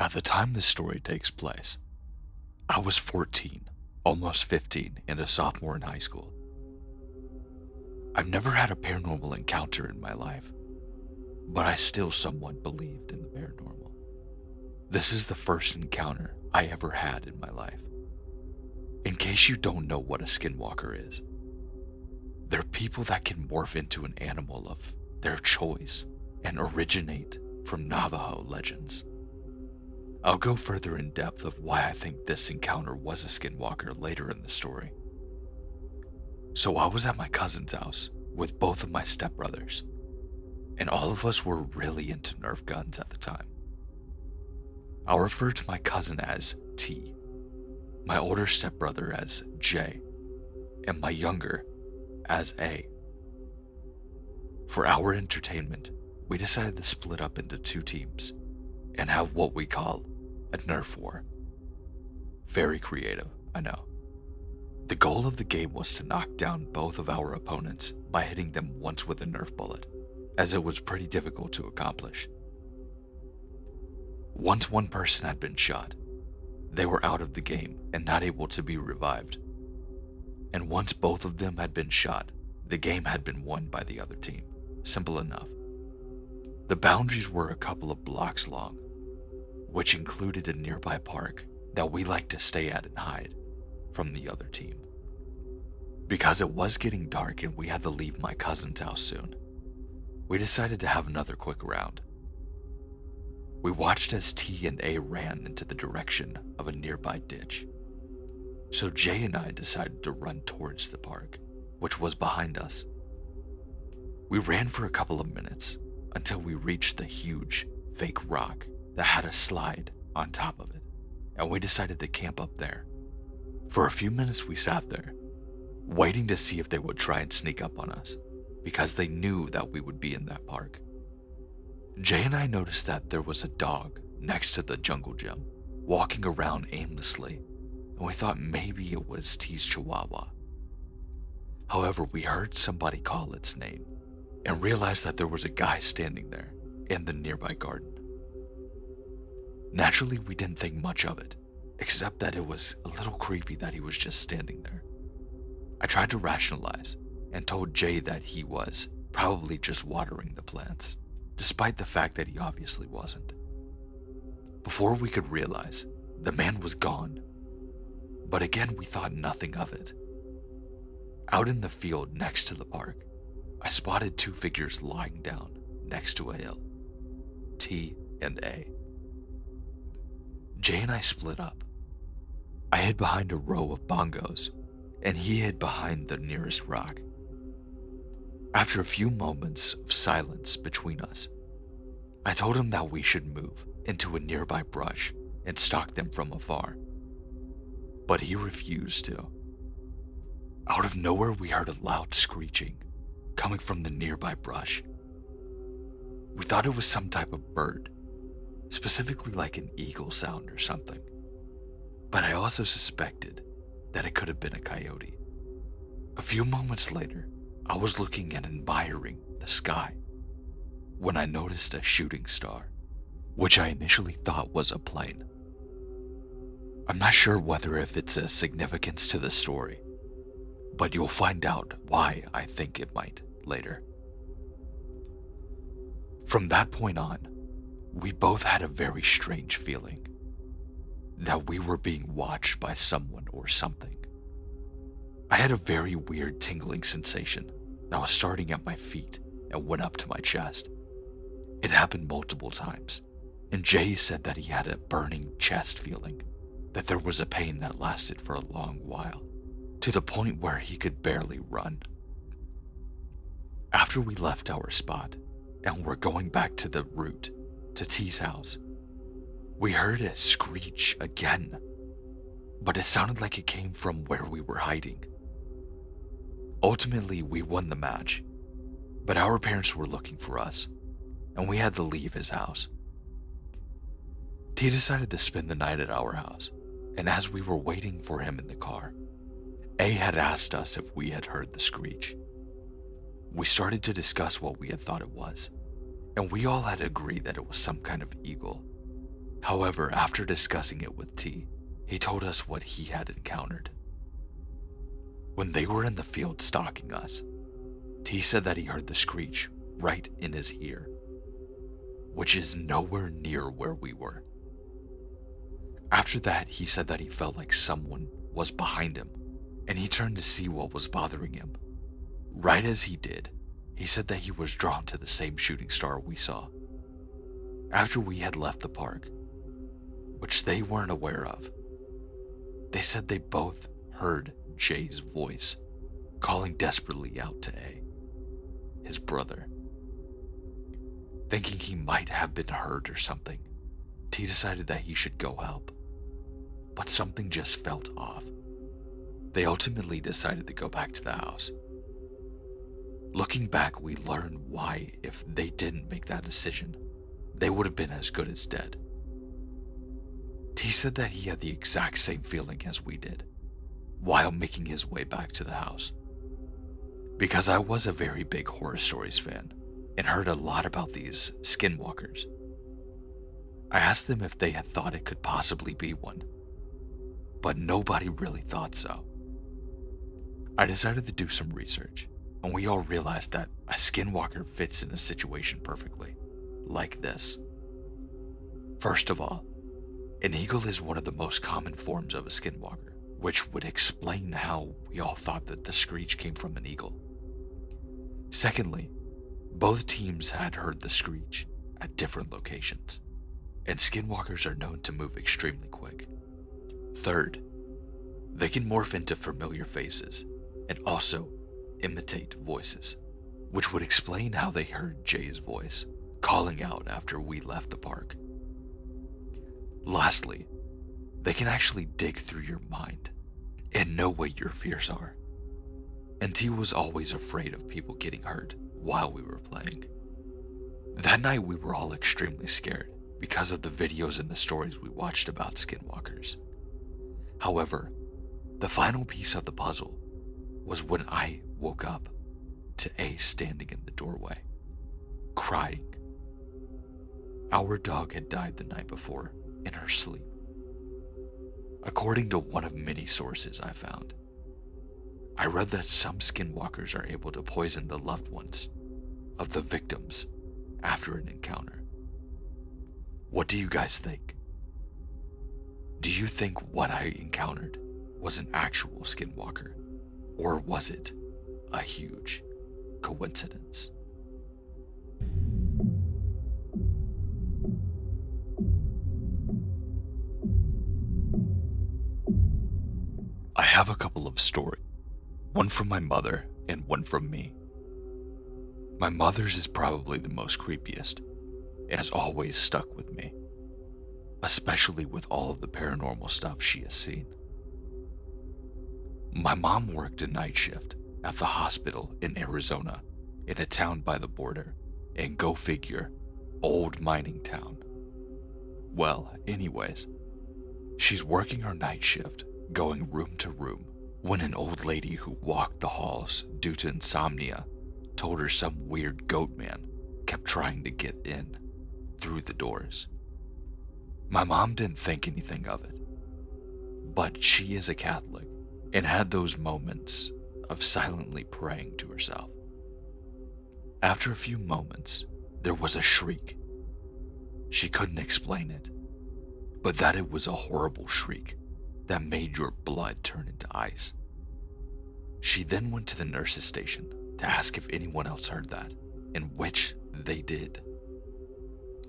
At the time this story takes place, I was 14, almost 15, and a sophomore in high school. I've never had a paranormal encounter in my life, but I still somewhat believed in the paranormal. This is the first encounter I ever had in my life. In case you don't know what a skinwalker is, they're people that can morph into an animal of their choice and originate from Navajo legends. I'll go further in depth of why I think this encounter was a skinwalker later in the story. So I was at my cousin's house with both of my stepbrothers, and all of us were really into Nerf guns at the time. I'll refer to my cousin as T, my older stepbrother as J, and my younger as A. For our entertainment, we decided to split up into two teams and have what we call a Nerf war. Very creative, I know. The goal of the game was to knock down both of our opponents by hitting them once with a Nerf bullet, as it was pretty difficult to accomplish. Once one person had been shot, they were out of the game and not able to be revived. And once both of them had been shot, the game had been won by the other team. Simple enough. The boundaries were a couple of blocks long, which included a nearby park that we liked to stay at and hide from the other team. Because it was getting dark and we had to leave my cousin's house soon, we decided to have another quick round. We watched as T and A ran into the direction of a nearby ditch. So Jay and I decided to run towards the park, which was behind us. We ran for a couple of minutes until we reached the huge, fake rock that had a slide on top of it, and we decided to camp up there. For a few minutes we sat there, waiting to see if they would try and sneak up on us, because they knew that we would be in that park. Jay and I noticed that there was a dog next to the jungle gym, walking around aimlessly, and we thought maybe it was T's Chihuahua. However, we heard somebody call its name and realized that there was a guy standing there in the nearby garden. Naturally, we didn't think much of it, except that it was a little creepy that he was just standing there. I tried to rationalize and told Jay that he was probably just watering the plants, despite the fact that he obviously wasn't. Before we could realize, the man was gone. But again, we thought nothing of it. Out in the field next to the park, I spotted two figures lying down next to a hill, T and A. Jay and I split up. I hid behind a row of bongos, and he hid behind the nearest rock. After a few moments of silence between us, I told him that we should move into a nearby brush and stalk them from afar. But he refused to. Out of nowhere, we heard a loud screeching coming from the nearby brush. We thought it was some type of bird, specifically like an eagle sound or something. But I also suspected that it could have been a coyote. A few moments later, I was looking and admiring the sky when I noticed a shooting star, which I initially thought was a plane. I'm not sure whether if it's a significance to the story, but you'll find out why I think it might later. From that point on, we both had a very strange feeling that we were being watched by someone or something. I had a very weird tingling sensation that was starting at my feet and went up to my chest. It happened multiple times, and Jay said that he had a burning chest feeling, that there was a pain that lasted for a long while, to the point where he could barely run. After we left our spot and were going back to the route to T's house, we heard a screech again, but it sounded like it came from where we were hiding. Ultimately, we won the match, but our parents were looking for us, and we had to leave his house. T decided to spend the night at our house, and as we were waiting for him in the car, A had asked us if we had heard the screech. We started to discuss what we had thought it was, and we all had agreed that it was some kind of eagle. However, after discussing it with T, he told us what he had encountered. When they were in the field stalking us, T said that he heard the screech right in his ear, which is nowhere near where we were. After that, he said that he felt like someone was behind him, and he turned to see what was bothering him. Right as he did, he said that he was drawn to the same shooting star we saw. After we had left the park, which they weren't aware of, they said they both heard Jay's voice calling desperately out to A, his brother. Thinking he might have been hurt or something, T decided that he should go help. But something just felt off. They ultimately decided to go back to the house. Looking back, we learned why, if they didn't make that decision, they would have been as good as dead. T said that he had the exact same feeling as we did, while making his way back to the house. Because I was a very big horror stories fan, and heard a lot about these skinwalkers. I asked them if they had thought it could possibly be one, but nobody really thought so. I decided to do some research, and we all realized that a skinwalker fits in a situation perfectly, like this. First of all, an eagle is one of the most common forms of a skinwalker, which would explain how we all thought that the screech came from an eagle. Secondly, both teams had heard the screech at different locations, and skinwalkers are known to move extremely quick. Third, they can morph into familiar faces and also imitate voices, which would explain how they heard Jay's voice calling out after we left the park. Lastly, they can actually dig through your mind and know what your fears are. And T was always afraid of people getting hurt while we were playing. That night we were all extremely scared because of the videos and the stories we watched about skinwalkers. However, the final piece of the puzzle was when I woke up to A standing in the doorway, crying. Our dog had died the night before in her sleep. According to one of many sources I found, I read that some skinwalkers are able to poison the loved ones of the victims after an encounter. What do you guys think? Do you think what I encountered was an actual skinwalker, or was it a huge coincidence? I have a couple of stories, one from my mother and one from me. My mother's is probably the most creepiest and has always stuck with me, especially with all of the paranormal stuff she has seen. My mom worked a night shift at the hospital in Arizona, in a town by the border, and go figure, old mining town. Well, anyways, she's working her night shift, going room to room, when an old lady who walked the halls due to insomnia told her some weird goat man kept trying to get in through the doors. My mom didn't think anything of it, but she is a Catholic and had those moments of silently praying to herself. After a few moments, there was a shriek. She couldn't explain it, but that it was a horrible shriek that made your blood turn into ice. She then went to the nurse's station to ask if anyone else heard that, in which they did.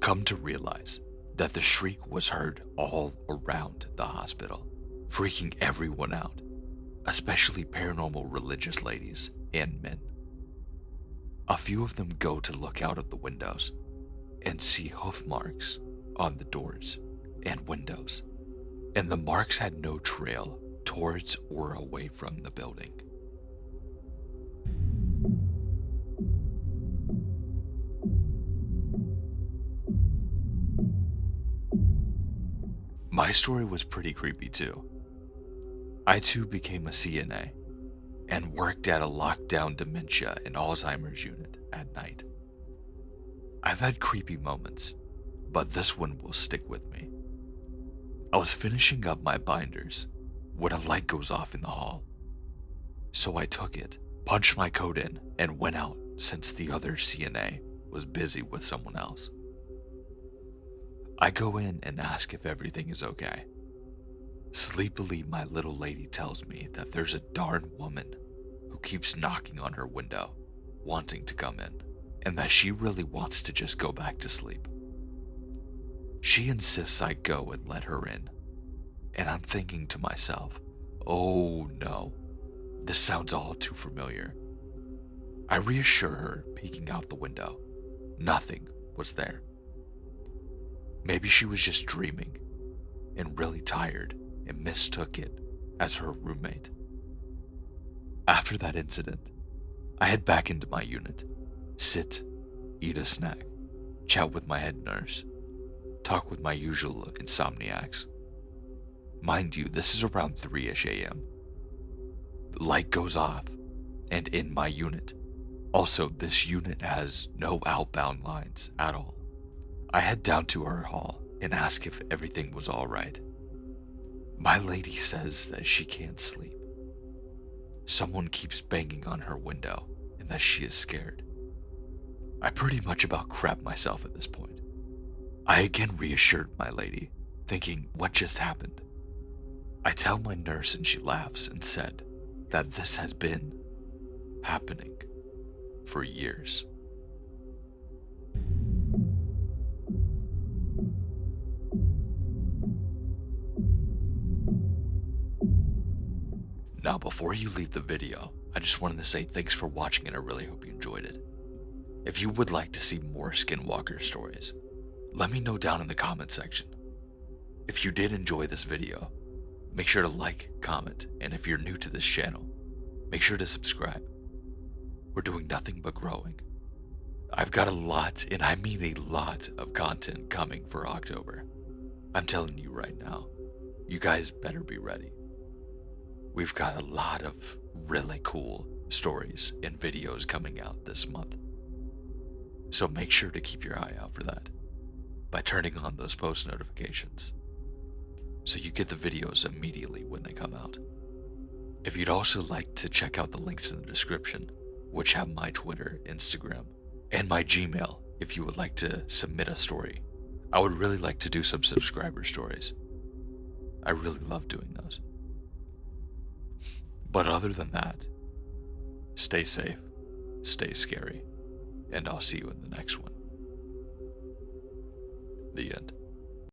Come to realize that the shriek was heard all around the hospital, freaking everyone out, especially paranormal religious ladies and men. A few of them go to look out of the windows and see hoof marks on the doors and windows, and the marks had no trail towards or away from the building. My story was pretty creepy too. I too became a CNA and worked at a lockdown dementia and Alzheimer's unit at night. I've had creepy moments, but this one will stick with me I was finishing up my binders when a light goes off in the hall. So I took it, punched my code in, and went out since the other CNA was busy with someone else. I go in and ask if everything is okay. Sleepily, my little lady tells me that there's a darn woman who keeps knocking on her window, wanting to come in, and that she really wants to just go back to sleep. She insists I go and let her in, and I'm thinking to myself, oh no, this sounds all too familiar. I reassure her, peeking out the window. Nothing was there. Maybe she was just dreaming and really tired and mistook it as her roommate. After that incident, I head back into my unit, sit, eat a snack, chat with my head nurse, talk with my usual insomniacs. Mind you, this is around 3-ish a.m. The light goes off, and in my unit. Also, this unit has no outbound lines at all. I head down to her hall and ask if everything was alright. My lady says that she can't sleep. Someone keeps banging on her window and that she is scared. I pretty much about crap myself at this point. I again reassured my lady, thinking, what just happened? I tell my nurse and she laughs and said that this has been happening for years. Now, before you leave the video, I just wanted to say thanks for watching and I really hope you enjoyed it. If you would like to see more Skinwalker stories, let me know down in the comment section. If you did enjoy this video, make sure to like, comment, and if you're new to this channel, make sure to subscribe. We're doing nothing but growing. I've got a lot, and I mean a lot, of content coming for October. I'm telling you right now, you guys better be ready. We've got a lot of really cool stories and videos coming out this month. So make sure to keep your eye out for that by turning on those post notifications so you get the videos immediately when they come out. If you'd also like to check out the links in the description, which have my Twitter, Instagram, and my Gmail if you would like to submit a story. I would really like to do some subscriber stories. I really love doing those. But other than that, stay safe, stay scary, and I'll see you in the next one. The end.